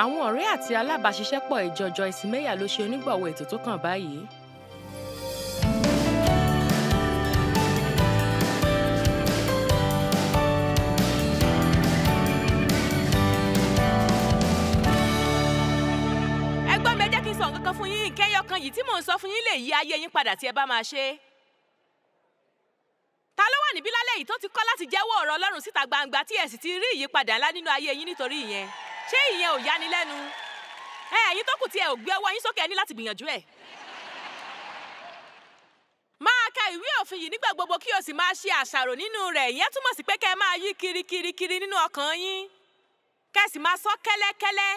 Àwọn ọ̀rẹ́ àti alábàáṣiṣẹ́pọ̀ ìjọ Joyce Meyer ló ṣe onígbọ̀wọ́ ètò tó kàn báyìí. Ẹgbọ́n mi, ẹ jẹ́ kí n sọ nǹkan kan fún yín. Ìkẹyọ̀ kan yìí tí mò ń sọ fún yín lè yí ayé yín padà tí ẹ bá máa ṣe. Ta ló wà níbí lálẹ́ yìí tó ti kọ́ láti jẹ́wọ́ ọ̀rọ̀ Ọlọ́run síta gbangba tí ẹ sì ti rí ìyípadà ńlá nínú ayé yín nítorí ìyẹn? Ṣé ìyẹn ò yáni lẹ́nu? Ẹ̀yin tó kù tí ẹ ò gbé ọwọ́ yín sókè, ẹ ní láti gbìyànjú ẹ̀. Máa ka ìwé òfin yìí nígbà gbogbo kí o sì máa ṣe àṣàrò nínú rẹ̀. Ìyẹn túmọ̀ sí pé kẹ́ ẹ máa yí kiri nínú ọkàn yín. Kẹ́ ẹ sì máa sọ kẹ́lẹ́kẹ́lẹ́.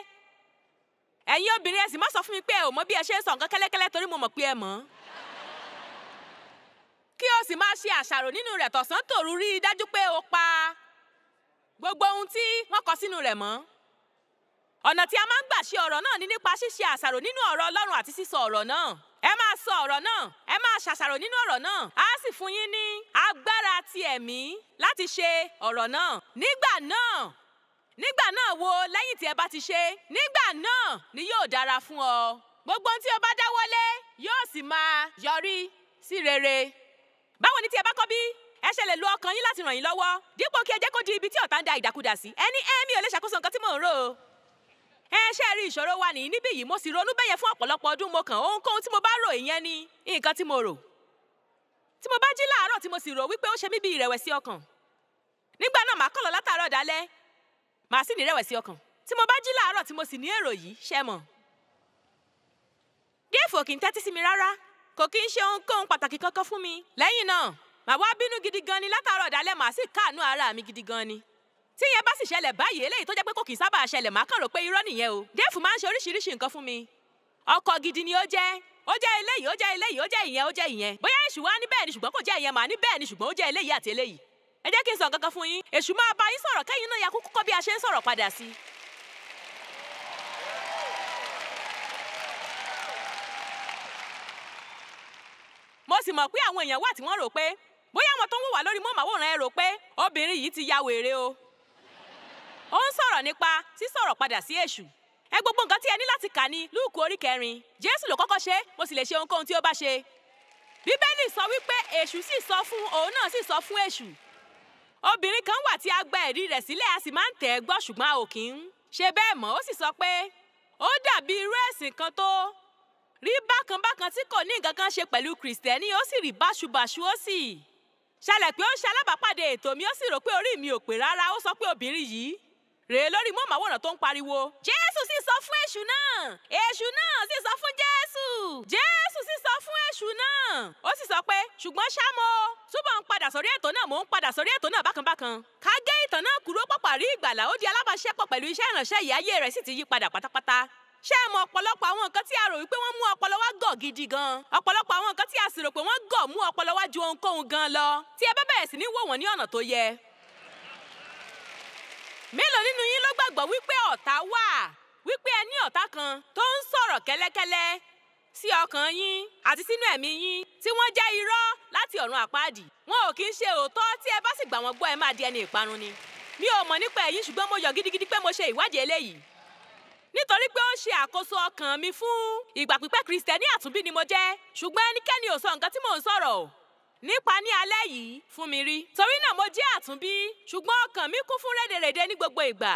Ẹ̀yin obìnrin, ẹ sì má sọ fún mi pé ẹ ò mọ̀ bí ẹ ṣe ń sọ nǹkan kẹ́lẹ́kẹ́lẹ́ torí mo mọ̀ pé ẹ mọ̀. Kí o sì máa ṣe àṣàrò nínú rẹ̀ tọ̀sán tòru, rí i dájú pé o pa gbogbo ohun tí wọ́n kọ sínú rẹ̀ mọ́. Ọ̀nà tí a máa ń gbà ṣe ọ̀rọ̀ náà ni nípa ṣíṣe àṣàrò nínú ọ̀rọ̀ Ọlọ́run àti sísọ ọ̀rọ̀ náà. Ẹ máa sọ ọ̀rọ̀ náà, ẹ máa ṣàṣàrò nínú ọ̀rọ̀ náà. Á sì fún yín ní agbára ti ẹ̀mí láti ṣe ọ̀rọ̀ náà. Nígbà náà wo lẹ́yìn tí ẹ bá ti ṣe, nígbà náà ni yóò dára fún ọ. Gbogbo ohun tí o bá dáwọ́lé yóò sì máa yọrí sí rere. Báwo ni tí ẹ bá kọ́ bí ẹ ṣe lè lo ọkàn yín láti ràn yín lọ́wọ́ dípò kí ẹ jẹ́ kó di ibi tí ọ̀tá ń da ìdàkudà sí? Ẹni mi ò lè ṣàkóso nǹkan tí mò ń rò ó. Ṣé rí ìṣòro wa nìyí níbí yìí? Mo sì ronú bẹ́yẹn fún ọ̀pọ̀lọpọ̀ ọdún. Mo kàn ohunkóhun tí mo bá rò, ìyẹn ni nǹkan tí mo rò. Tí mo bá jí láàárọ̀ tí mo sì rò wípé ó ṣe mí bí ìrẹ̀wẹ̀sì ọkàn, nígbà náà màá kàn lọ látàárọ̀ dálẹ́, màá sì ní ìrẹ̀wẹ̀sì ọkàn. Tí mo bá jí láàárọ̀ tí mo sì ní èrò yìí, ṣẹ́ mọ̀. Déèfù kì í tẹ́tí sí mi rárá, kò kí ń ṣe ohunkóhun pàtàkì kankan fún mi. Lẹ́yìn náà, màá wá bínú gidi gan ni látàárọ̀ dálẹ́, màá sì káàánú ara mi gidi gan ni. Tí yẹn bá sì ṣẹlẹ̀ báyìí, eléyìí tó jẹ́ pé kò kì í sábà ṣẹlẹ̀, màá kàn rò pé irọ́ nìyẹn o. Déèfù máa ń ṣe oríṣiríṣi nǹkan fún mi. Ọkọ gidi ni ó jẹ́ eléyìí, ó jẹ́ eléyìí, ó jẹ́ ìyẹn, ó jẹ́ ìyẹn. Bóyá èṣù wá ní bẹ́ẹ̀ ni ṣùgbọ́n kò jẹ́ ìyẹn, màá ní bẹ́ẹ̀ ni ṣùgbọ́n ó jẹ́ eléyìí àti eléyìí. Ẹ jẹ́ kí n sọ nǹkan kan fún yín. Èṣù máa bá yín sọ̀rọ̀ kẹ́yìn náà ya kúkú kọ́ bí a ṣe ń sọ̀rọ̀ padà sí. Mo sì mọ̀ pé àwọn èèyàn wà tí wọ́n rò pé bóyá àwọn tó ń wò wá lórí móhùnmáwòrán ẹ rò pé obìnrin yìí ti ya wèrè o. Ó ń sọ̀rọ̀ nípa sísọ̀rọ̀ padà sí èṣù. Gbogbo nǹkan tí ẹ ní láti kà ní Lúùkù orí 4. Jésù ló kọ́kọ́ ṣe, mo sì lè ṣe ohunkóhun tí ó bá ṣe. Bíbélì sọ wípé èṣù sì sọ fún òun náà sì sọ fún èṣù. Obìnrin kan wà tí a gba ẹ̀rí rẹ̀ sílẹ̀, a sì máa ń tẹ̀ ẹ́ gbọ́ ṣùgbọ́n a ò kí ń ṣe bẹ́ẹ̀ mọ́. Ó sì sọ pé ó dàbí irú ẹ̀sìn kan tó rí bákan tí kò ní nǹkan kan ṣe pẹ̀lú Kìrìsìtẹ́nì. Ó sì rí báṣubàṣu, ó sì ṣẹlẹ̀ pé ó ṣe alábàápàdé ètò mi, ó sì rò pé orí mi ò pé rárá. Ó sọ pé obìnrin yìí rèé lórí móhùnmáwòrán tó ń pariwo. Jésù sì sọ fún èṣù náà sì sọ fún Jésù sì sọ fún èṣù náà. Ó sì sọ pé ṣùgbọ́n ṣá mo túbọ̀ ń padà sórí ètò náà, mò ń padà sórí ètò náà bákan. Ká gé ìtàn náà kúrò, pàpà rí ìgbàlà, ó di alábàáṣepọ̀ pẹ̀lú iṣẹ́ ìránṣẹ́ yìí, ayé rẹ̀ sì ti yí padà pátápátá. Ṣé ẹ mọ̀ ọ̀pọ̀lọpọ̀ àwọn nǹkan tí a rò wípé wọ́n mú ọpọlọ wa gọ̀ gidi gan? Ọ̀pọ̀lọpọ̀ àwọn nǹkan tí a sì rò pé wọ́n gọ̀ mú ọpọlọ wa ju ohunkóhun gan lọ, tí ẹ bá bẹ̀rẹ̀ sí ní wò wọ́n ní ọ̀nà tó yẹ. Mélòó nínú yín ló gbàgbọ́ wípé ọ̀tá wà? Wípé ẹ ní ọ̀tá kan tó ń sọ̀rọ̀ kẹ́lẹ́kẹ́lẹ́ sí ọkàn yín àti sínú ẹ̀mí yín, tí wọ́n jẹ́ irọ́ láti ọ̀run àpáàdì. Wọn ò kí ń ṣe òótọ́, tí ẹ bá sì gbà wọ́n gbọ́ ẹ máa di ẹni ìparun ni. Mi ò mọ̀ nípa ẹ̀yin, ṣùgbọ́n mo yọ̀ gidigidi pé mo ṣe ìwádìí eléyìí. Nítorí pé ó ṣe àkóso ọkàn mi fún ìgbà pípẹ́. Kìrìsìtẹ́nì àtúnbí ni mo jẹ́, ṣùgbọ́n ẹnikẹ́ni ò sọ nǹkan tí mò ń sọ̀rọ̀ nípa ní alẹ́ yìí fún mi rí. Torí náà mo jẹ́ àtúnbí, ṣùgbọ́n ọkàn mi kún fún rédèrèdè ní gbogbo ìgbà.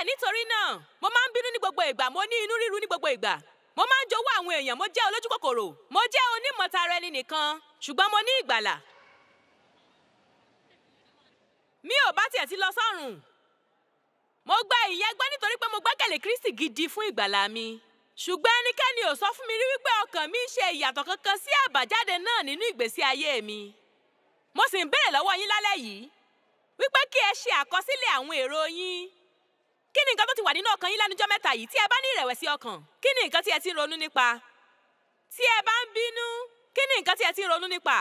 Nítorí náà mo máa ń bínú ní gbogbo ìgbà, mo ní inú ríru ní gbogbo ìgbà. Mo máa ń jowú àwọn èèyàn, mo jẹ́ olójú kòkòrò, mo jẹ́ onímọ̀tara ẹni nìkan, ṣùgbọ́n mo ní ìgbàlà. Mi ò bá tiẹ̀ ti lọ sọ́run. Mo gba ìyẹn gbọ́ nítorí pé mo gbẹ́kẹ̀lé Kristi gidi fún ìgbàlà mi. Ṣùgbọ́n ẹnikẹ́ni ò sọ fún mi rí wípé ọkàn mi ṣe ìyàtọ̀ kankan sí àbájáde náà nínú ìgbésí ayé mi. Mo sì ń béèrè lọ́wọ́ yín lálẹ́ yìí wípé kí ẹ ṣe àkọsílẹ̀ àwọn èrò yín. Kí ni nǹkan tó ti wà nínú ọkàn yín lẹ́nujọ́ mẹ́ta yìí? Tí ẹ bá ní ìrẹ̀wẹ̀sì ọkàn, kí ni nǹkan tí ẹ ti ń ronú nípa? Tí ẹ bá ń bínú, kí ni nǹkan tí ẹ ti ń ronú nípa?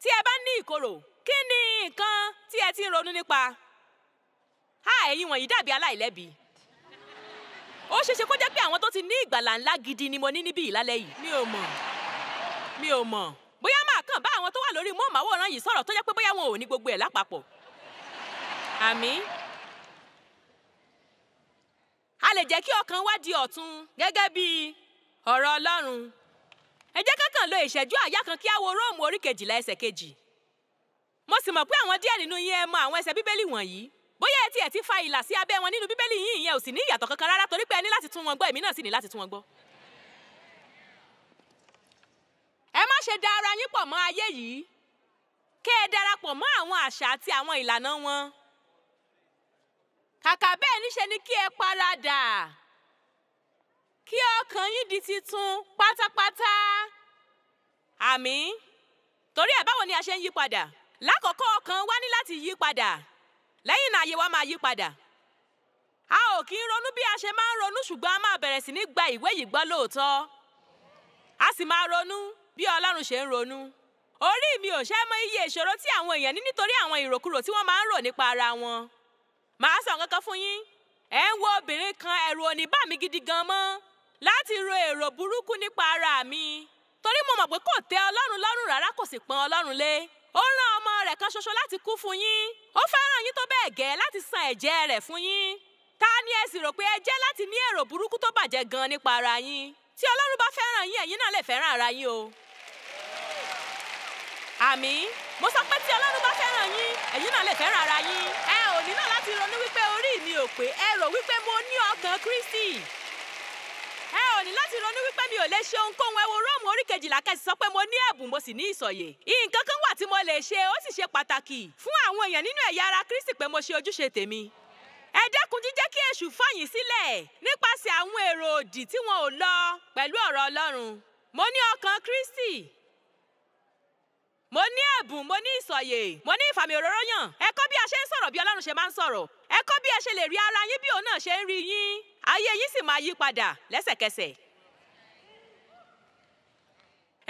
Tí ẹ bá ní ìkorò, kí ni nǹkan tí ẹ ti ń ronú nípa? Ẹ̀yin wọ̀nyí dàbí aláìlẹ́bi. Ó ṣeéṣe kó jẹ́ pé àwọn tó ti ní ìgbàlà ńlá gidi ni mo ní níbí ìlálẹ́ yìí. Mi ò mọ̀. Bóyá máa kàn bá àwọn tó wà lórí móhùnmáwòrán yìí sọ̀rọ̀ tó jẹ́ pé bóyá wọn ò ní gbogbo ẹ̀ lápapọ̀. Àmín. lè jẹ́ kí ọkàn wa di ọ̀tun gẹ́gẹ́ bí ọ̀rọ̀ Ọlọ́run. Ẹ jẹ́ ká kàn lo ìṣẹ́jú àáyá kan kí a wo Róòmù orí 12 ẹsẹ̀ 2. Mo sì mọ̀ pé àwọn díẹ̀ nínú yín ẹ mọ àwọn ẹsẹ̀ Bíbélì wọ̀nyí. Bóyá ẹ tiẹ̀ ti fa ìlà sí abẹ́ wọn nínú Bíbélì yín, ìyẹn ò sì ní ìyàtọ̀ kankan rárá torí pé ẹ ní láti tún wọn gbọ́, èmi náà sì ní láti tún wọn gbọ́. Ẹ má ṣe da ara yín pọ̀ mọ́ ayé yìí, kí ẹ darapọ̀ mọ́ àwọn àṣà àti àwọn ìlànà wọn. Kàkà bẹ́ẹ̀ níṣe ni kí ẹ paradà, kí ọkàn yín di titun pátápátá. Àmín. Torí ẹ̀ báwo ni a ṣe ń yí padà? Lákọ̀ọ́kọ́ ọkàn wa ní láti yí padà. Lẹ́yìn náà ayé wa máa yí padà. A ò kí ń ronú bí a ṣe máa ń ronú, ṣùgbọ́n a máa bẹ̀rẹ̀ sí ní gba ìwé yìí gbọ́ lóòótọ́. A sì máa ronú bí Ọlọ́run ṣe ń ronú. Orí mi ò ṣe mọ iye ìṣòro tí àwọn èèyàn ní nítorí àwọn ìròkurò tí wọ́n máa ń rò nípa ara wọn. Màá sọ nǹkan kan fún yín. Ẹ ń wo obìnrin kan, ẹ̀rù ò ní bà mí gidi gan mọ́ láti ro èrò burúkú nípa ara mi. Torí mo mọ̀ pé kò tẹ́ Ọlọ́run lọ́rùn rárá, kò sì pọ́n Ọlọ́run lé. Ó rán ọmọ rẹ̀ kan ṣoṣo láti kú fún yín. Ó fẹ́ràn yín tó bẹ́ẹ̀ gẹ́ láti san ẹ̀jẹ̀ rẹ̀ fún yín. Ta ni ẹ sì rò pé ẹ jẹ́ láti ní èrò burúkú tó bàjẹ́ gan nípa ara yín? Tí Ọlọ́run bá fẹ́ràn yín, ẹ̀yin náà lè fẹ́ràn ara yín o. Àmín. Mo sọ pé tí Ọlọ́run bá fẹ́ràn yín, ẹ̀yin náà lè fẹ́ràn ara yín. Ẹ ò nílò láti ronú wípé orí mi ò pé, ẹ rò wípé mo ní ọkàn Kristi. Ẹ ò ní láti ronú wípé mi ò lè ṣe ohunkóhun. Ẹ wo Róòmù orí 12 kẹ́sì sọ pé mo ní ẹ̀bùn, mo sì ní ìsọ̀yè. Nǹkan kan wà tí mo lè ṣe, ó sì ṣe pàtàkì fún àwọn èèyàn nínú ẹ̀yà ara Kristi pé mo ṣe ojúṣe tèmi. Ẹ dẹ́kun jíjẹ́ kí èṣù fàyín sílẹ̀ nípasẹ̀ àwọn èrò òdì tí wọn ò lọ pẹ̀lú ọ̀rọ̀ Ọlọ́run. Mo ní ọkàn Kristi. Mo ní ẹ̀bùn, mo ní ìsọ̀yè, mo ní ìfàmì òróró yàn. Ẹ kọ́ bí a ṣe ń sọ̀rọ̀ bí Ọlọ́run ṣe máa ń sọ̀rọ̀. Ẹ kọ́ bí ẹ ṣe lè rí ara yín bí òun náà ṣe ń rí yín. Ayé yín sì máa yí padà lẹ́sẹ̀kẹsẹ̀.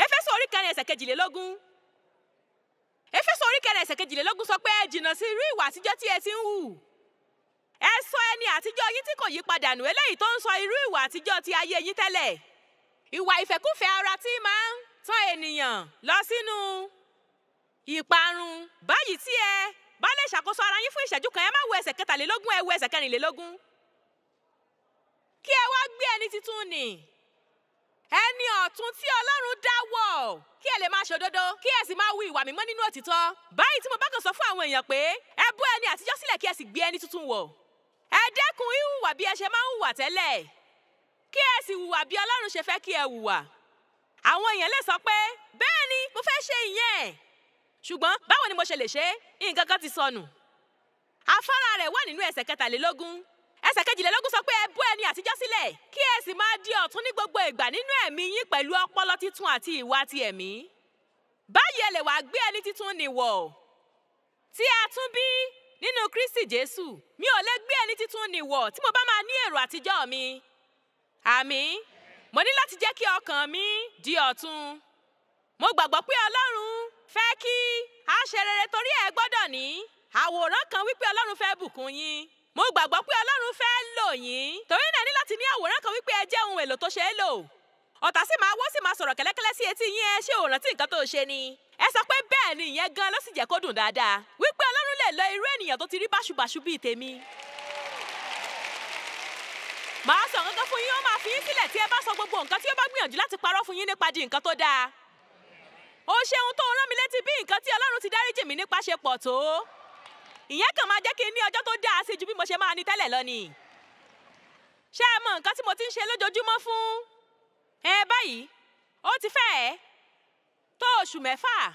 Éfésù orí 4 ẹsẹ̀ 22. Éfésù orí 4 ẹsẹ̀ 22 sọ pé ẹ jìnnà sí irú ìwà àtijọ́ tí ẹ ti ń hù. Ẹ sọ ẹni àtijọ́ yín tí kò yí padà nù, eléyìí tó ń sọ irú ìwà àtijọ́ ti ayé yín tẹ́lẹ̀. Ìwà ìfẹ́kúfẹ̀ẹ́ ara tí máa ń tàn ènìyàn lọ sínú ìparun. Báyìí tí ẹ bá lè ṣàkóso ara yín fún ìṣẹ́jú kan, ẹ má wo ẹsẹ̀ 23, ẹ wo ẹsẹ̀ 24. Kí ẹ wá gbé ẹni titun nì, ẹni ọ̀tun tí Ọlọ́run dá wọ̀, kí ẹ lè máa ṣòdodo, kí ẹ sì máa hu ìwà mímọ́ nínú òtítọ́. Báyìí tí mo bá kàn sọ fún àwọn èèyàn pé ẹ bó ẹni àtijọ́ sílẹ̀ kí ẹ sì gbé ẹni tuntun wọ̀. Ẹ dẹ́kun híhùwà bí ẹ ṣe máa ń hùwà tẹ́lẹ̀, kí ẹ sì hùwà bí Ọlọ́run ṣe fẹ́ kí ẹ hùwà. Àwọn èèyàn lè sọ pé bẹ́ẹ̀ ni mo fẹ́ ṣe ìyẹn, ṣùgbọ́n báwo ni mo ṣe lè ṣe é? Nǹkan kan ti sọnù. Afárá rẹ̀ wà nínú ẹsẹ̀ 23. Ẹsẹ̀ 22 sọ pé ẹ bó ẹni àtijọ́ sílẹ̀, kí ẹ sì máa di ọ̀tun ní gbogbo ìgbà nínú ẹ̀mí yín pẹ̀lú ọpọlọ titun àti ìwà ti ẹ̀mí. Báyìí ẹ lè wá gbé ẹni titun nì wọ̀, tí a tún bí nínú Kristi Jésù. Mi ò lè gbé ẹni titun nì wọ̀ tí mo bá máa ní èrò àtijọ́ mi. Àmín. Mo ní láti jẹ́ kí ọkàn mi di ọ̀tun. Mo gbàgbọ́ pé Ọlọ́run fẹ́ kí a ṣe rere, torí ẹ gbọ́dọ̀ ní àwòrán kan wípé Ọlọ́run fẹ́ bùkún yín. Mo gbàgbọ́ pé Ọlọ́run fẹ́ lò yín, torí náà ní láti ní àwòrán kan wípé ẹ jẹ́ ohun èlò tó ṣe é lò. Ọ̀tá sì máa wọ́ sì máa sọ̀rọ̀ kẹ́lẹ́kẹ́lẹ́ sí etí yín, ẹ ṣé ò rántí nǹkan tó ṣe ni. Ẹ sọ pé bẹ́ẹ̀ ni, ìyẹn gan ló sì jẹ́ kó dùn dáadáa, wípé Ọlọ́run lè lo irú ènìyàn tó ti rí báṣubàṣu bíi tèmi. Màá sọ nǹkan fún yín, ó máa fi yín sílẹ̀ tí ẹ bá sọ gbogbo nǹkan tí ó bá gbìyànjú láti parọ́ fún yín nípa di nǹkan tó dáa. Ó ṣeun tó rán mi létí bí nǹkan tí Ọlọ́run ti dáríjì mí nípa ṣe pọ̀ tó. Ìyẹn kàn máa jẹ́ kí n ní ọjọ́ tó dáa sí ju bí mo ṣe máa ní tẹ́lẹ̀ lọ ni. Ṣé ẹ mọ nǹkan tí mo ti ń ṣe lójoojúmọ́ fún? Báyìí, ó ti fẹ́ẹ̀ tó oṣù 6.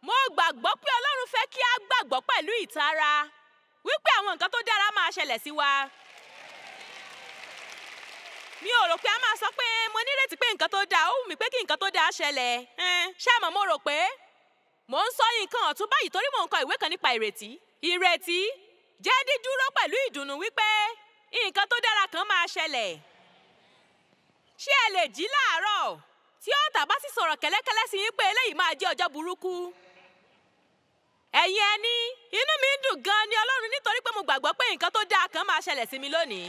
Mo gbàgbọ́ pé Ọlọ́run fẹ́ kí a gbàgbọ́ pẹ̀lú ìtara wípé àwọn nǹkan tó dára máa ṣẹlẹ̀ sí wa. Mi ò rò pé a máa sọ pé mo nírètí pé nǹkan tó dáa, ó wù mí pé kí nǹkan tó dáa ṣẹlẹ̀. Ṣé ẹ mọ̀, mo rò pé mò ń sọ nǹkan ọ̀tún báyìí torí mò ń kọ ìwé kan nípa ìrètí. Ìrètí jẹ́ dídúró pẹ̀lú ìdùnnú wípé nǹkan tó dára kan máa ṣẹlẹ̀. Ṣé ẹ lè jí láàárọ̀ tí ọ̀tá bá sì sọ̀rọ̀ kẹ́lẹ́kẹ́lẹ́ sí yín pé eléyìí máa jẹ́ ọjọ́ burúkú? Ẹ̀yin ẹni, inú mi ń dùn gan ni Ọlọ́run, nítorí pé mo gbàgbọ́ pé nǹkan tó dáa kan máa ṣẹlẹ̀ sí mi lónìí.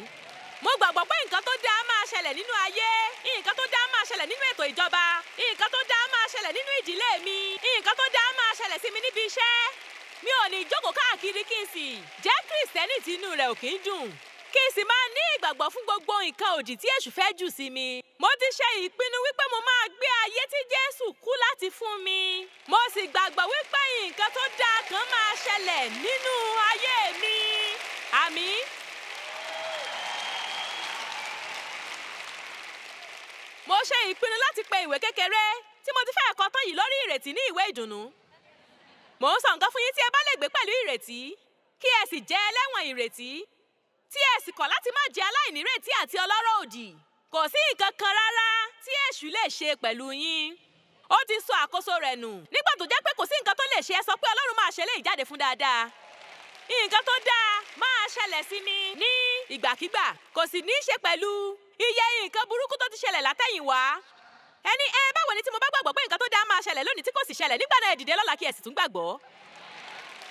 Mo gbàgbọ́ pé nǹkan tó dáa máa ṣẹlẹ̀ nínú ayé, nǹkan tó dáa máa ṣẹlẹ̀ nínú ètò ìjọba, nǹkan tó dáa máa ṣẹlẹ̀ nínú ìdílé mi, nǹkan tó dáa máa ṣẹlẹ̀ sí mi níbi iṣẹ́. Mi ò ní jókòó káàkiri kí n sì jẹ́ Kristẹni tí inú rẹ̀ ò kí ń dùn. kí n sì máa ní ìgbàgbọ́ fún gbogbo nǹkan òdì tí èṣù fẹ́ jù sí mi. Mo ti ṣe ìpinnu wípé mo máa gbé ayé tí Jésù kú láti fún mi. Mo sì gbàgbọ́ wípé nǹkan tó dáa kan máa ṣẹlẹ̀ nínú ayé mi. Àmín. Mo ṣe ìpinnu láti pe ìwé kékeré tí mo ti fẹ́ kọ tán yìí lórí ìrètí ní ìwé ìdùnnú. Mò ń sọ nǹkan fún yín tí ẹ bá lè gbé pẹ̀lú ìrètí, kí ẹ sì jẹ́ ẹlẹ́wọ̀n ìrètí, tí ẹ sì kọ̀ láti má jẹ́ aláìnírètí àti ọlọ́rọ̀ òdì. Kò sí nǹkan kan rárá tí èṣù lè ṣe pẹ̀lú yín. Ó ti sọ àkóso rẹ̀ nù. Nígbà tó jẹ́ pé kò sí nǹkan tó lè ṣe, ẹ sọ pé Ọlọ́run máa ṣe eléyìí jáde fún dáadáa. Nǹkan tó dáa máa ṣẹlẹ̀ sí mi ní ìgbàkígbà. Kò sì ní í ṣe pẹ̀lú iye nǹkan burúkú tó ti ṣẹlẹ̀ látẹ̀yìnwá. Ẹni báwo ni tí mo bá gbàgbọ́ pé nǹkan tó dáa máa ṣẹlẹ̀ lónìí tí kò sì ṣẹlẹ̀, nígbà náà ẹ dìde lọ́la kí ẹ sì tún gbàgbọ́.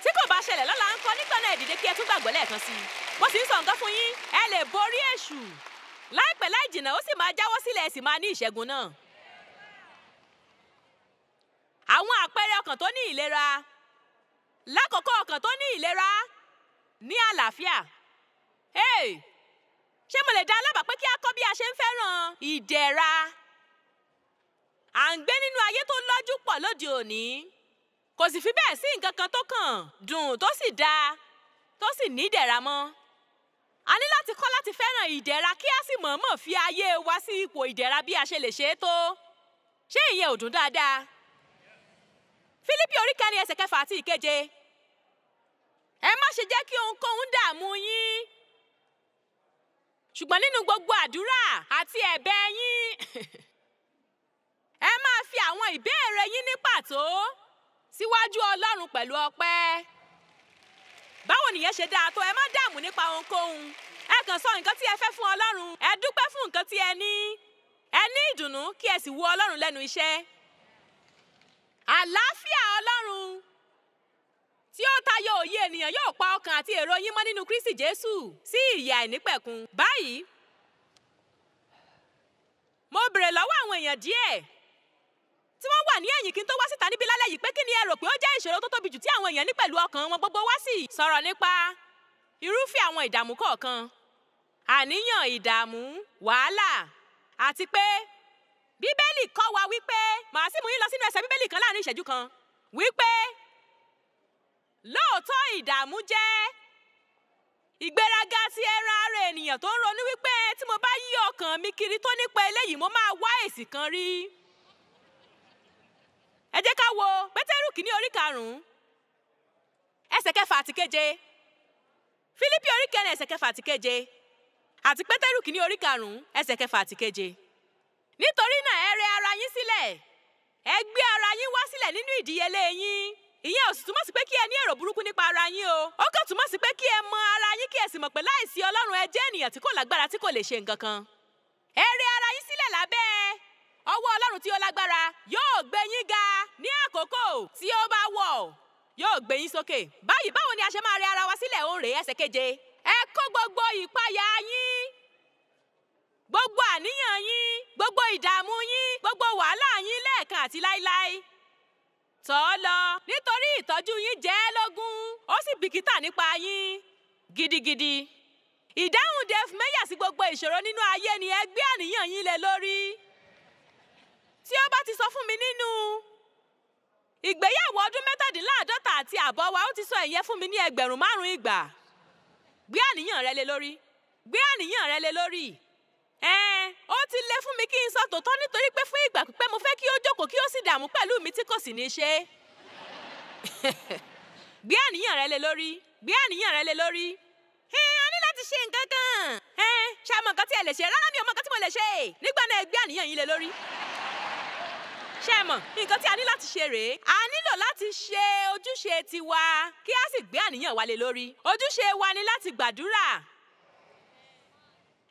Tí kò bá ṣẹlẹ̀ lọ́la ńkọ́, nígbà náà ẹ dìde kí ẹ tún gbàgbọ́ lẹ́ẹ̀kan sí i. Mo sì ń sọ nǹkan fún yín, ẹ lè borí èṣù. Láìpẹ́ láì jìnnà ó sì máa jáwọ́ sílẹ̀, ẹ sì máa ní ìṣẹ́gun náà. Àwọn àpẹẹrẹ ọkàn tó ní ìlera. Lákòókò ọkàn tó ní ìlera ní àlàáfíà. Ṣé mo lè dá alábàá pé kí a kọ́ bí a ṣe ń fẹ́ràn ìdẹ̀ra? À ń gbé nínú ayé tó lọ́jú pọ̀ lóde òní. Kò sì fi bẹ́ẹ̀ sí nǹkan kan tó kàn dùn tó sì dáa tó sì ní ìdẹ̀ra mọ́. A ní láti kọ́ láti fẹ́ràn ìdẹ̀ra kí a sì mọ̀ọ́mọ̀ fi ayé wa sí ipò ìdẹ̀ra bí a ṣe lè ṣe é tó. Ṣé ìyẹn ò dùn dáadáa? Fílípì orí 4 ẹsẹ̀ 6 àti 7. Ẹ má ṣe jẹ́ kí ohunkóhun dààmú yín. Ṣùgbọ́n nínú gbogbo àdúrà àti ẹ̀bẹ̀ yín, ẹ máa fi àwọn ìbéèrè yín ní pàtó síwájú Ọlọ́run pẹ̀lú ọpẹ́. Báwo nìyẹn ṣe dáa tó? Ẹ má dààmú nípa ohunkóhun. Ẹ kàn sọ nǹkan tí ẹ fẹ́ fún Ọlọ́run. Ẹ dúpẹ́ fún nǹkan tí ẹ ní. Ẹ ní ìdùnnú kí ẹ sì wo Ọlọ́run lẹ́nu iṣẹ́. Àlàáfíà Ọlọ́run tí ó tayọ òye ènìyàn yóò pa ọkàn àti èrò yín mọ́ nínú Kristi Jésù sí ìyè àìnípẹ̀kun. Báyìí, mo béèrè lọ́wọ́ àwọn èèyàn díẹ̀ tí wọ́n wà ní ẹ̀yìn kí n tó wá síta níbí lálẹ́ yìí pé kí ni ẹ rò pé ó jẹ́ ìṣòro tó tóbi jù tí àwọn èèyàn ní pẹ̀lú ọkàn wọn. Gbogbo wa sì sọ̀rọ̀ nípa irúfẹ́ àwọn ìdààmú kọ̀ọ̀kan. Àníyàn, ìdààmú, wàhálà, àti pé Bíbélì kọ́ wa wípé, màá sì mú yín lọ sínú ẹsẹ̀ Bíbélì kan láàrin ìṣẹ́jú kan, wípé lóòótọ́ ìdààmú jẹ́ ìgbéraga ti ẹran ara ènìyàn tó ń ronú wípé tí mo bá yí ọkàn mi kiri tó nípa eléyìí mo máa wá èsì kan rí. Ẹ jẹ́ ká wo Pétérù kìíní orí 5 ẹsẹ̀ 6 àti 7. Fílípì orí 4 ẹsẹ̀ 6 àti 7. Àti Pétérù kìíní orí 5 ẹsẹ̀ 6 àti 7. Nítorí náà ẹ rẹ ara yín sílẹ̀, ẹ gbé ara yín wá sílẹ̀ nínú ìdíyelé yín. Ìyẹn ò sì túmọ̀ sí pé kí ẹ ní èrò burúkú nípa ara yín o. Ó kàn túmọ̀ sí pé kí ẹ mọ ara yín kí ẹ sì mọ̀ pé láìsí Ọlọ́run ẹ jẹ́ ènìyàn tí kò lágbára tí kò lè ṣe nǹkan kan. Ẹ rẹ ara yín sílẹ̀ lábẹ́ ọwọ́ Ọlọ́run tí ó lágbára. Yóò gbé yín ga ní àkókò tí ó bá wọ̀. Yóò gbé yín sókè. Báyìí báwo ni a ṣe máa rẹ ara wa sílẹ̀? Ó rèé ẹsẹ̀ 7. Ẹ kó gbogbo ìpayà yín, gbogbo àníyàn yín, gbogbo ìdààmú yín, gbogbo wàhálà yín lẹ́ẹ̀kan àti láíláí tọ̀ ọ́ lọ, nítorí ìtọ́jú yín jẹ́ ẹ́ lógún, ó sì bìkítà nípa yín gidigidi. Ìdáhùn Dave Meyer sí gbogbo ìṣòro nínú ayé ni ẹ gbé àníyàn yín lé lórí. Tí ó bá ti sọ fún mi nínú ìgbéyàwó ọdún 17 àti àbọ̀ wa, ó ti sọ ìyẹn fún mi ní 5,000 ìgbà. Gbé àníyàn rẹ lé lórí. Gbé àníyàn rẹ lé lórí. Ó ti lé fún mi kí n sọ tòótọ́ nítorí pé fún ìgbà pípẹ́ mo fẹ́ kí ó jókòó kí ó sì dààmú pẹ̀lú mi tí kò sì ní ṣe. Gbé àníyàn rẹ lé lórí. Gbé àníyàn rẹ lé lórí. A ní láti ṣe nǹkan kan. Ṣé a mọ nǹkan tí ẹ lè ṣe? Rárá, mi ò mọ nǹkan tí mo lè ṣe. Nígbà náà ẹ gbé àníyàn yín lé lórí. Ṣé ẹ mọ̀ nǹkan tí a ní láti ṣe rèé? A nílò láti ṣe ojúṣe tiwa kí a sì gbé àníyàn wa lé lórí. Ojúṣe wa ni láti gbàdúrà.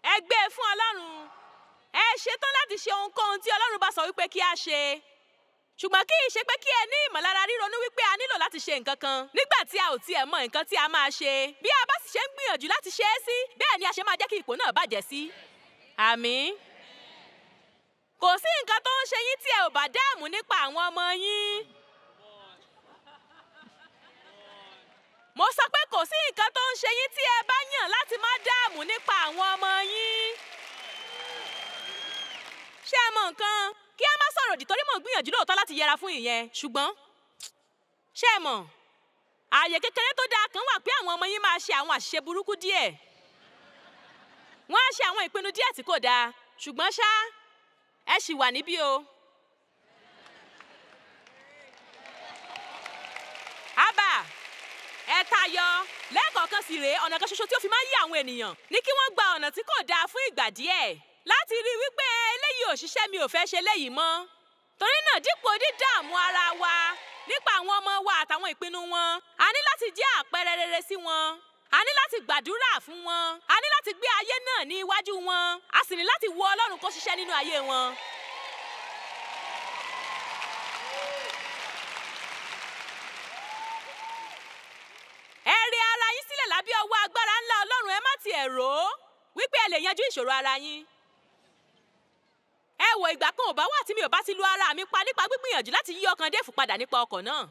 Ẹ gbé e fún Ọlọ́run. Ẹ ṣetán láti ṣe ohunkóhun tí Ọlọ́run bá sọ wípé kí a ṣe. Ṣùgbọ́n kì í ṣe pé kí ẹ ní ìmọ̀lára ríronú wípé a nílò láti ṣe nǹkan kan nígbà tí a ò tiẹ̀ mọ nǹkan tí a máa ṣe. Bí a bá sì ṣe ń gbìyànjú láti ṣe é sí, bẹ́ẹ̀ ni a ṣe máa jẹ́ kí ipò náà bàjẹ́ sí. Àmín. Kò sí nǹkan tó ń ṣe yín tí ẹ ò bá dààmú nípa àwọn ọmọ yín. Mo sọ pé kò sí nǹkan tó ń ṣe yín tí ẹ bá yàn láti má dààmú nípa àwọn ọmọ yín. Ṣé ẹ mọ nǹkan? Kí a má sọ̀rọ̀ òdì torí mò ń gbìyànjú lóòótọ́ láti yẹra fún ìyẹn. Ṣùgbọ́n ṣé ẹ mọ̀? Ààyè kékeré tó dáa kan wà pé àwọn ọmọ yín máa ṣe àwọn àṣìṣe burúkú díẹ̀. Wọ́n á ṣe àwọn ìpinnu díẹ̀ tí kò dáa. Ṣùgbọ́n ṣá, ẹ ṣì wà níbí o. Ábà, ẹ tayọ. Lẹ́ẹ̀kọ̀ọ̀kan sì rèé, ọ̀nà kan ṣoṣo tí ó fi máa ń yí àwọn ènìyàn ní kí wọ́n gba ọ̀nà tí kò dáa fún ìgbà díẹ̀. Láti rí wípé eléyìí ò ṣiṣẹ́, mi ò fẹ́ ṣe léyìí mọ́. Torí náà, dípò dídààmú ara wa nípa àwọn ọmọ wa àtàwọn ìpinnu wọn, a ní láti jẹ́ àpẹẹrẹ rere sí wọn. A ní láti gbàdúrà fún wọn. A ní láti gbé ayé náà ní iwájú wọn. A sì ní láti wo Ọlọ́run kó ṣiṣẹ́ nínú ayé wọn. Ẹ rẹ ara yín sílẹ̀ lábẹ́ ọwọ́ agbára ńlá Ọlọ́run. Ẹ má tiẹ̀ rò ó wípé ẹ lè yanjú ìṣòro ara yín. Ẹ wo, ìgbà kan ò bá wà tí mi ò bá ti lu ara mi pa nípa gbígbìyànjú láti yí ọkàn Défù padà nípa ọkọ̀ náà.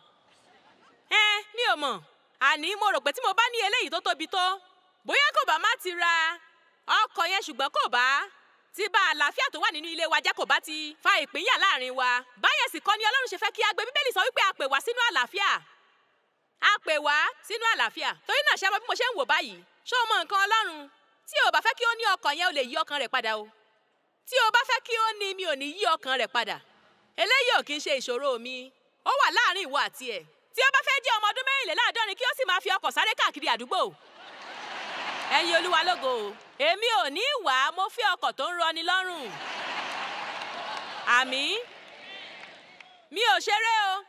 Mi ò mọ̀. Àní mo rò pé tí mo bá ní eléyìí tó tóbi tó, bóyá kò bá má ti ra ọkọ̀ yẹn, ṣùgbọ́n kò bá ti bà àlàáfíà tó wà nínú ilé wa jẹ́, kò bá ti fa ìpínyà láàrin wa. Báyẹn sì kọ́ ni Ọlọ́run ṣe fẹ́ kí a gbé. Bíbélì sọ wípé a pè wá sínú àlàáfíà. A pè wá sínú àlàáfíà. Torí náà ṣé bí mo ṣe ń wò báyìí, ṣé o mọ nǹkan Ọlọ́run? Tí o bá fẹ́ kí ó ní ọkọ̀ yẹn, o lè yí ọkàn rẹ̀ padà o. Tí o bá fẹ́ kí ó ní, mi ò ní yí ọkàn rẹ̀ padà. Eléyìí ò kí ń ṣe ìṣòro mi. Ó wà láàrin ìwọ àti ẹ̀. Tí ó bá fẹ́ jẹ́ ọmọ ọdún 24 kí ó sì máa fi ọkọ̀ sáré káàkiri àdúgbò. Ẹ̀yin Olúwa lógo. Èmi ò ní wá, mo fẹ́ ọkọ̀ tó ń rọni lọ́rùn. Àmín. Mi ò ṣeré o.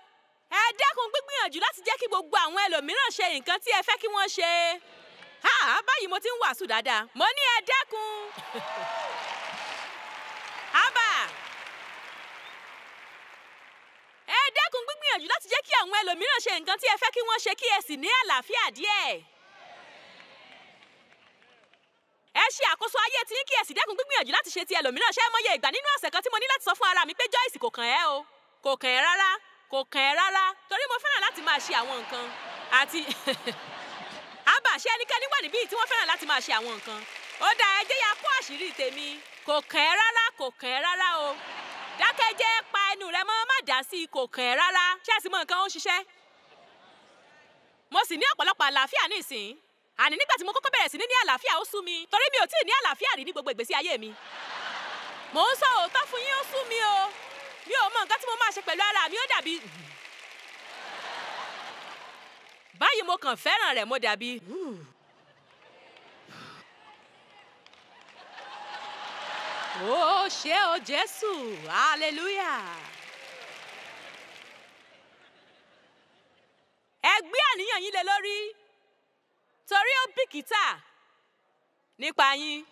Ẹ dẹ́kun gbígbìyànjú láti jẹ́ kí gbogbo àwọn ẹlòmíràn ṣe nǹkan tí ẹ fẹ́ kí wọ́n ṣe. Báyìí mo ti ń wàásù dáadáa. Mo ní ẹ dẹ́kun. Ábà, ẹ dẹ́kun gbígbìyànjú láti jẹ́ kí àwọn ẹlòmíràn ṣe nǹkan tí ẹ fẹ́ kí wọ́n ṣe, kí ẹ sì ní àlàáfíà díẹ̀. Ẹ ṣe àkóso ayé tí yín kí ẹ sì dẹ́kun gbígbìyànjú láti ṣe ti ẹlòmíràn. Ṣé ẹ mọye ìgbà nínú ọ̀sẹ̀ kan tí mo ní láti sọ fún ara mi pé Joyce, kò kàn ẹ́ o. Kò kàn ẹ́ rárá. Kò kàn ẹ́ rárá. Torí mo fẹ́ràn láti máa ṣe àwọn nǹkan. Àti Ábà, ṣé ẹnikẹ́ni wà níbí tí wọ́n fẹ́ràn láti máa ṣe àwọn nǹkan? Ó dá, ẹ jẹ́ ya kó àṣírí tèmi. Kò kàn ẹ́ rárá, kò kàn ẹ́ rárá o. Dákẹ́jẹ́, pa ẹnu rẹ mọ́, má dá sí i, kò kàn ẹ́ rárá. Ṣé ẹ sì mọ nǹkan ó ń ṣiṣẹ́? Mo sì ní ọ̀pọ̀lọpọ̀ àlàáfíà ní ìsìn. Àní nígbà tí mo kọ́kọ́ bẹ̀rẹ̀ sí ní àlàáfíà, ó sú mi. Torí mi ò tí ì ní àlàáfíà rí ní gbogbo ìgbésí ayé mi. Mò ń sọ òótọ́ fún yín, ó sú mi o. Mi ò mọ nǹkan tí mo máa ṣe pẹ̀lú ara mi, ó dàbí. Báyìí mo kàn fẹ́ràn rẹ̀, mo dàbí. Ó ṣé o Jésù, hallelujah. Ẹ gbé àníyàn yín lé lórí, torí ó bìkítà nípa yín.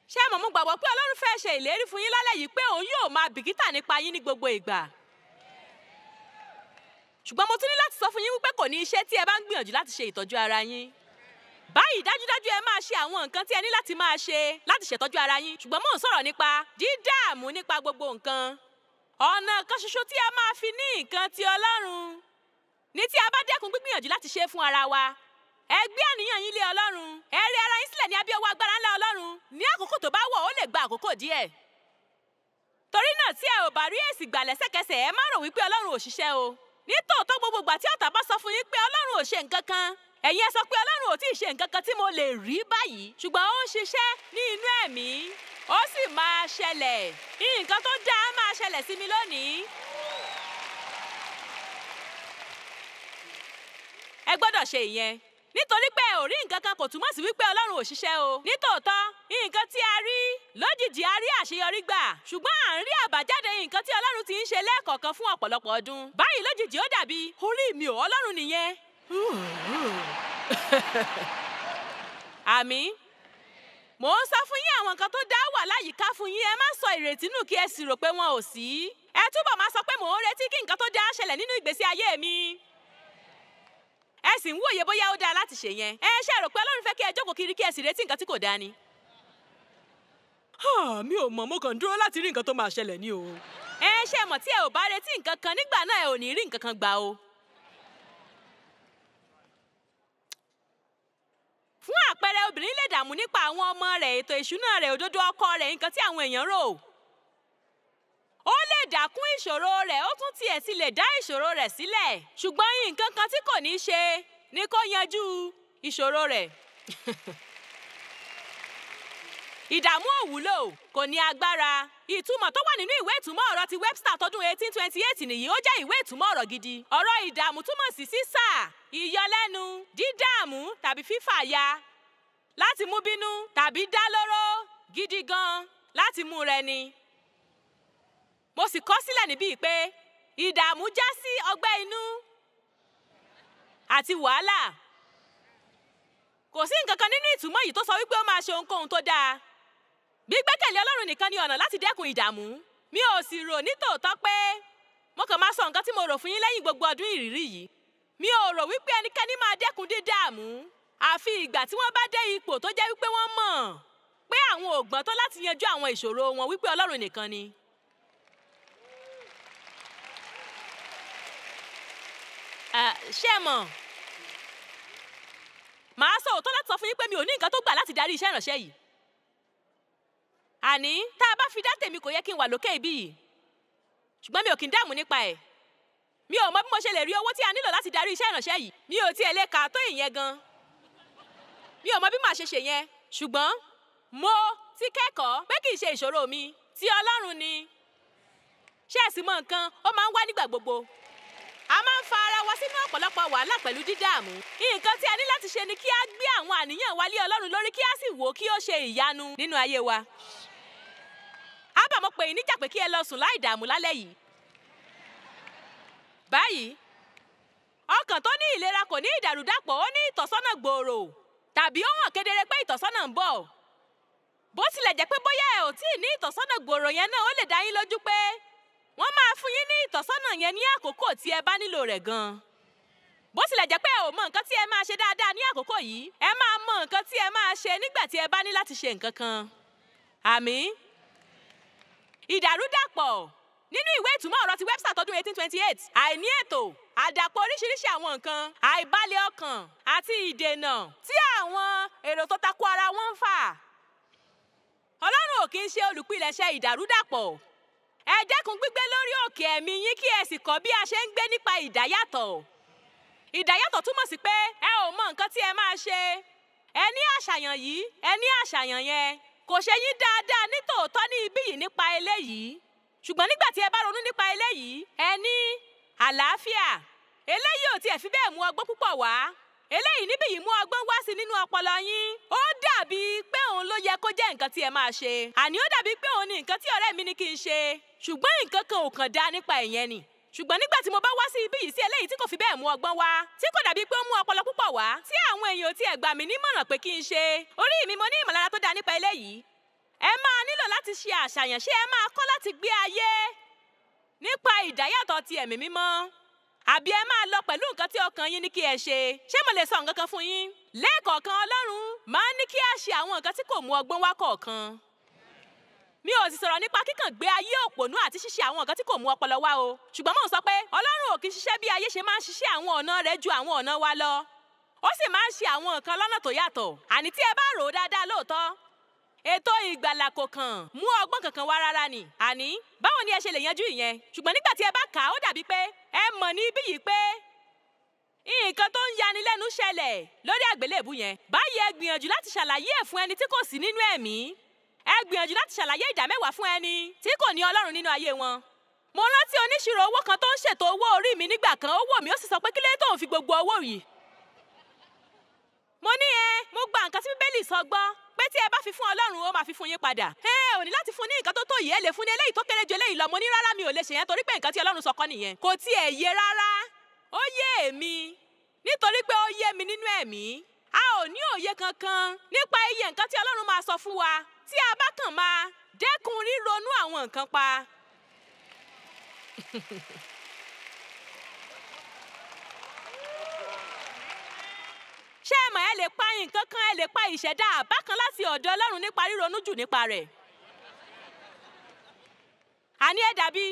Ṣé mo gbàgbọ́ pé Ọlọ́run fẹ́ ṣe ìlérí fún yín lálẹ́ yìí pé òun yóò máa bìkítà nípa yín ní gbogbo ìgbà. Ṣùgbọ́n mo tún ní láti sọ fún yín wípé kò ní iṣẹ́ tí ẹ bá ń gbìyànjú láti ṣe ìtọ́jú ara yín. Báyìí dájúdájú ẹ máa ṣe àwọn nǹkan tí ẹ ní láti máa ṣe láti ṣètọ́jú ara yín. Ṣùgbọ́n mò ń sọ̀rọ̀ nípa dídààmú nípa gbogbo nǹkan. Ọ̀nà kan ṣoṣo tí a máa fi ní nǹkan ti Ọlọ́run ní tí a bá dẹ́kun gbígbìyànjú láti ṣe fún ara wa. Ẹ gbé àníyàn yín lé Ọlọ́run. Ẹ rẹ ara yín sílẹ̀ ní abẹ́ ọwọ́ agbára ńlá Ọlọ́run. Ní àkókò tó bá wọ̀, ó lè gba àkókò díẹ̀. Torí náà, tí ẹ ò bá rí èsì gbà lẹ́sẹ̀kẹsẹ̀, ẹ má rò wípé Ọlọ́run ò ṣiṣẹ́ o. Nítòótọ́, gbogbo ìgbà tí ọ̀tá bá sọ fún yín pé Ọlọ́run ò ṣe nǹkan kan, ẹ̀yin ẹ sọ pé Ọlọ́run ò tí ì ṣe nǹkan kan tí mo lè rí báyìí. Ṣùgbọ́n ó ń ṣiṣẹ́ ní inú ẹ̀mí. Ó sì máa ṣẹlẹ̀. Nǹkan tó dáa máa ṣẹlẹ̀ sí mi lónìí. Ẹ gbọ́dọ̀ ṣe ìyẹn. Nítorí pé ẹ ò rí nǹkan kan kò túmọ̀ sí wípé Ọlọ́run ò ṣiṣẹ́ o. Nítòótọ́, nǹkan tí a rí lójijì, a rí àṣeyọrí gbà. Ṣùgbọ́n à ń rí àbájáde nǹkan tí Ọlọ́run ti ń ṣe lẹ́ẹ̀kọ̀ọ̀kan fún ọ̀pọ̀lọpọ̀ ọdún. Báyìí lójijì ó dàbí orí mi ò, Ọlọ́run nìyẹn. Àmín. Mò ń sọ fún yín, àwọn nǹkan tó dá wà láyìíká fún yín. Ẹ má sọ ìrètí nù kí ẹ sì rò pé wọn ò sí. Ẹ túbọ̀ máa sọ pé mò ń retí kí nǹkan tó dá ṣẹlẹ̀ nínú ìgbésí ayé mi. Ẹ sì ń wòye bóyá ó dáa láti ṣe yẹn. Ẹ ṣe rò pé Ọlọ́run fẹ́ kí ẹ jókòó kiri kí ẹ sì retí nǹkan tí kò dáa ni. Mi ò mọ̀, mo kàn dúró láti rí nǹkan tó máa ṣẹlẹ̀ ni o. Ẹ ṣe mọ̀, tí ẹ ò bá retí nǹkan kan, nígbà náà ẹ ò ní rí nǹkan kan gbà o. Fún àpẹẹrẹ, obìnrin lè dààmú nípa àwọn ọmọ rẹ̀, ètò ìṣúná rẹ̀, òdodo ọkọ rẹ̀, nǹkan tí àwọn èèyàn rò. Ó lè dákún ìṣòro rẹ̀, ó tún tiẹ̀ ti lè dá ìṣòro rẹ̀ sílẹ̀. Ṣùgbọ́n nǹkan kan tí kò ní ṣe ni kó yanjú ìṣòro rẹ̀. Ìdààmú òwúlò, kò ní agbára. Ìtumọ̀ tó wà nínú ìwé ìtumọ̀ ọ̀rọ̀ ti Webster tọdún 1828 nìyí, ó jẹ́ ìwé ìtumọ̀ ọ̀rọ̀ gidi. Ọ̀rọ̀ ìdààmú túmọ̀ sí sísà, ìyọlẹ́nu, dídààmú tàbí fífàya, láti mú bínú tàbí dá lóró gidi gan, láti mú rẹ ni. Mo sì kọ sílẹ̀ níbí pé ìdààmú já sí ọgbẹ́ inú àti wàhálà. Kò sí nǹkan kan nínú ìtumọ̀ yìí tó sọ wípé ó máa ṣe ohunkóhun tó dáa. Gbígbẹ́kẹ̀lé Ọlọ́run nìkan ni ọ̀nà láti dẹ́kun ìdààmú. Mi ò sì rò nítòótọ́ pé mo kàn máa sọ nǹkan tí mo rò fún yín lẹ́yìn gbogbo ọdún ìrírí yìí. Mi ò rò wípé ẹnikẹ́ni máa dẹ́kun dídààmú àfi ìgbà tí wọ́n bá dé ipò tó jẹ́ wípé wọ́n mọ̀ pé àwọn ò gbọ́n tó láti yanjú àwọn ìṣòro wọn, wípé Ọlọ́run nìkan ni. Ṣé ẹ mọ̀? Màá sọ òótọ́ láti sọ fún yín pé mi ò ní nǹkan tó gbà láti darí iṣẹ́ ìránṣẹ́ yìí. Àní tá a bá fi dá tèmi kò yẹ kí n wà lókè ibí yìí. Ṣùgbọ́n mi ò kí ń dààmú nípa ẹ̀. Mi ò mọ bí mo ṣe lè rí owó tí a nílò láti darí iṣẹ́ ìránṣẹ́ yìí. Mi ò tiẹ̀ lè kà á tó ìyẹn gan. Mi ò mọ bí màá ṣe ṣe yẹn. Ṣùgbọ́n mo ti kẹ́kọ̀ọ́ pé kì í ṣe ìṣòro mi, ti Ọlọ́run ni. Ṣé ẹ sì mọ nǹkan? Ó máa ń wá nígbà gbogbo. A máa ń fa ara wa sínú ọ̀pọ̀lọpọ̀ wàhálà pẹ̀lú dídààmú. Nǹkan tí a ní láti ṣe ni kí a gbé àwọn àníyàn wa lé Ọlọ́run lórí, kí a sì wò ó kí ó ṣe ìyanu nínú ayé wa. Ábà, mo pè yín níjà pé kí ẹ lọ sùn láì dààmú lálẹ́ yìí. Báyìí, ọkàn tó ní ìlera kò ní ìdàrúdàpọ̀, ó ní ìtọ́sọ́nà gbòòrò, tàbí ó hàn kedere pé ìtọ́sọ́nà ń bọ̀. Bó tilẹ̀ jẹ́ pé bóyá ẹ ò tí ì ní ìtọ́sọ́nà gbòòrò yẹn náà, ó lè dá yín lójú pé wọ́n máa fún yín ní ìtọ́sọ́nà yẹn ní àkókò tí ẹ bá nílò rẹ̀ gan. Bó tilẹ̀ jẹ́ pé ẹ ò mọ nǹkan tí ẹ máa ṣe dáadáa ní àkókò yìí, ẹ máa mọ nǹkan tí ẹ máa ṣe nígbà tí ẹ bá ní láti ṣe nǹkan kan. Àmín. Ìdàrúdàpọ̀. Nínú ìwé ìtumọ̀ ọ̀rọ̀ ti Webster tọdún 1828, àìní ètò, àdàpọ̀ oríṣiríṣi àwọn nǹkan, àìbalẹ̀ ọkàn àti ìdènà tí àwọn èrò tó takò ara wọn ń fà. Ọlọ́run ò kì í ṣe olùpilẹ̀ṣẹ̀ ìdàrúdàpọ̀. Ẹ dẹ́kun gbígbé lórí òkè ẹ̀mí yín kí ẹ sì kọ́ bí a ṣe ń gbé nípa ìdáyàtọ̀. Ìdáyàtọ̀ túmọ̀ sí pé ẹ ò mọ nǹkan tí ẹ máa ṣe. Ẹ ní àṣàyàn yìí, ẹ ní àṣàyàn yẹn. Kò ṣe yín dáadáa nítòótọ́ ní ibí yìí nípa eléyìí. Ṣùgbọ́n nígbà tí ẹ bá ronú nípa eléyìí, ẹ ní àlàáfíà. Eléyìí ò tiẹ̀ fi bẹ́ẹ̀ mú ọgbọ́n púpọ̀ wá. Eléyìí níbí yìí mú ọgbọ́n wá sí nínú ọpọlọ yín. Ó dàbí pé òun ló yẹ kó jẹ́ nǹkan tí ẹ máa ṣe. Àní ó dàbí pé òun ni nǹkan tí ọ̀rẹ́ mi ní kí n ṣe. Ṣùgbọ́n nǹkan kan ò kàn dá nípa ìyẹn ni. Ṣùgbọ́n nígbà tí mo bá wá sí ibí yìí sí eléyìí tí kò fi bẹ́ẹ̀ mú ọgbọ́n wá, tí kò dàbí pé ó mú ọpọlọ púpọ̀ wá, tí àwọn èèyàn ò tiẹ̀ gbà mí nímọ̀ràn pé kí n ṣe, orí mi mo ní ìmọ̀lára tó dá nípa eléyìí. Ẹ máa nílò láti ṣe àṣàyàn, ṣé ẹ máa kọ́ láti gbé ayé nípa ìdáyàtọ̀ ti ẹ̀mí mímọ́, àbí ẹ máa lọ pẹ̀lú nǹkan tí ọkàn yín ní kí ẹ ṣe? Ṣé mo lè sọ nǹkan kan fún yín? Lẹ́ẹ̀kọ̀ọ̀kan Ọlọ́run máa ń ní kí a ṣe àwọn nǹkan tí kò mú ọgbọ́n wá kọ̀ọ̀kan. Mi ò sì sọ̀rọ̀ nípa kíkàn gbé ayé òpònú àti ṣíṣe àwọn nǹkan tí kò mú ọpọlọ wá o. Ṣùgbọ́n mò ń sọ pé Ọlọ́run ò kì í ṣiṣẹ́ bí ayé ṣe máa ń ṣiṣẹ́ àwọn ọ̀nà rẹ̀ ju àwọn ọ̀nà wa lọ. Ó sì máa ń ṣe àwọn nǹkan lọ́nà tó yàtọ̀. Àní tí ẹ bá rò ó dáadáa lóòótọ́, ètò ìgbàlà kò kàn mú ọgbọ́n kankan wá rárá ni. Àní báwo ni ẹ ṣe lè yanjú ìyẹn? Ṣùgbọ́n nígbà tí ẹ bá kà á, ó dàbí pé ẹ mọ̀ ní ibí yìí pé nǹkan tó ń yani lẹ́nu ṣẹlẹ̀ lórí àgbélébù yẹn. Báyìí ẹ gbìyànjú láti ṣàlàyé ẹ̀ fún ẹni tí kò sí nínú ẹ̀mí. Ẹ gbìyànjú láti ṣàlàyé ìdámẹ́wàá fún ẹni tí kò ní Ọlọ́run nínú ayé wọn. Mo rántí oníṣirò owó kan tó ń ṣètò owó orí mi nígbà kan. Ó wò mí, ó sì sọ pé kí ló dé tóun fi gbogbo owó yìí. Mo ní mo gba nǹkan tí Bíbélì sọ gbọ́ pé tí ẹ bá fi fún Ọlọ́run, ó máa fi fún yín padà. Ò ní láti fún ní nǹkan tó tó yìí, ẹ lè fún ní eléyìí tó kéré ju eléyìí lọ. Mo ní rárá, mi ò lè ṣe yẹn torí pé nǹkan tí Ọlọ́run sọ kọ́ nìyẹn. Kò tiẹ̀ yé rárá. Ó yé èmi nítorí pé ó yé mi nínú ẹ̀mí. A ò ní òye kankan nípa iye nǹkan tí Ọlọ́run máa sọ fún wa tí a bá kàn máa dẹ́kun ríronú àwọn nǹkan pa. Ṣé ẹ mọ̀ ẹ lè pa nǹkan kan, ẹ lè pa ìṣẹ̀dá àbá kan láti ọ̀dọ̀ Ọlọ́run nípa ríronú jù nípa rẹ̀. Àní ẹ dàbí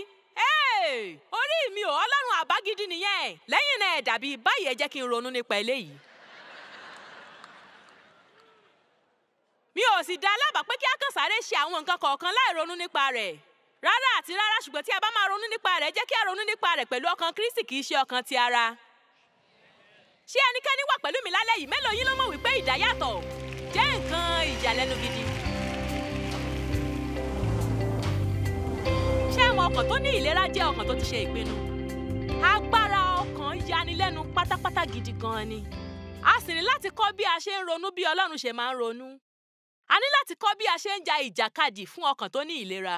orí mi ò, Ọlọ́run àbá gidi nìyẹn. Lẹ́yìn náà ẹ dàbí báyìí, ẹ jẹ́ kí n ronú nípa eléyìí. ò sì dá lábàá pé kí a kàn sáré ṣe àwọn nǹkan kọ̀ọ̀kan láì ronú nípa rẹ̀. Rárá àti rárá, ṣùgbọ́n tí a bá máa ronú nípa rẹ̀, jẹ́ kí a ronú nípa rẹ̀ pẹ̀lú ọkàn Kristi, kì í ṣe ọkàn ti ara. Ṣé ẹnikẹ́ni wà pẹ̀lú mi lálẹ́ yìí? Mélòó yín ló mọ̀ wípé ìdáyàtọ̀ jẹ́ nǹkan ìyàlẹ́nu gidi? Ṣé àwọn ọkàn tó ní ìlera jẹ́ ọkàn tó ti ṣe ìpinnu? Agbára ọkàn yanilẹ́nu pátápátá gidi gan-an ni. A sì ní láti kọ́ bí a ṣe ń ronú bí Ọlọ́run ṣe máa ń ronú. A ní láti kọ́ bí a ṣe ń ja ìjàkadì fún ọkàn tó ní ìlera.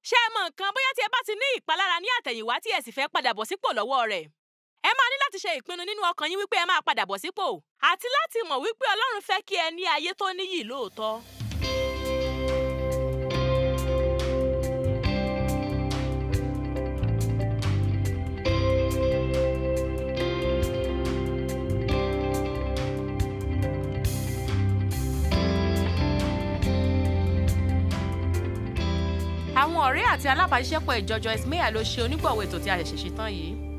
Ṣé ẹ mọ̀ nǹkan? Bóyá tí ẹ bá ti ní ìpalára ní àtẹ̀yìnwá tí ẹ sì fẹ́ padà bọ̀ sípò lọ́wọ́ rẹ̀, ẹ máa ní láti ṣe ìpinnu nínú ọkàn yín wípé ẹ máa padà bọ̀ sípò, àti láti mọ̀ wípé Ọlọ́run fẹ́ kí ẹ ní ayé tó níyì lóòótọ́. Àwọn ọ̀rẹ́ àti alábàáṣiṣẹ́pọ̀ ìjọ Joyce Meyer ló ṣe onígbọ̀wọ́ ètò tí a ṣẹ̀ṣẹ̀ ṣe tán yìí.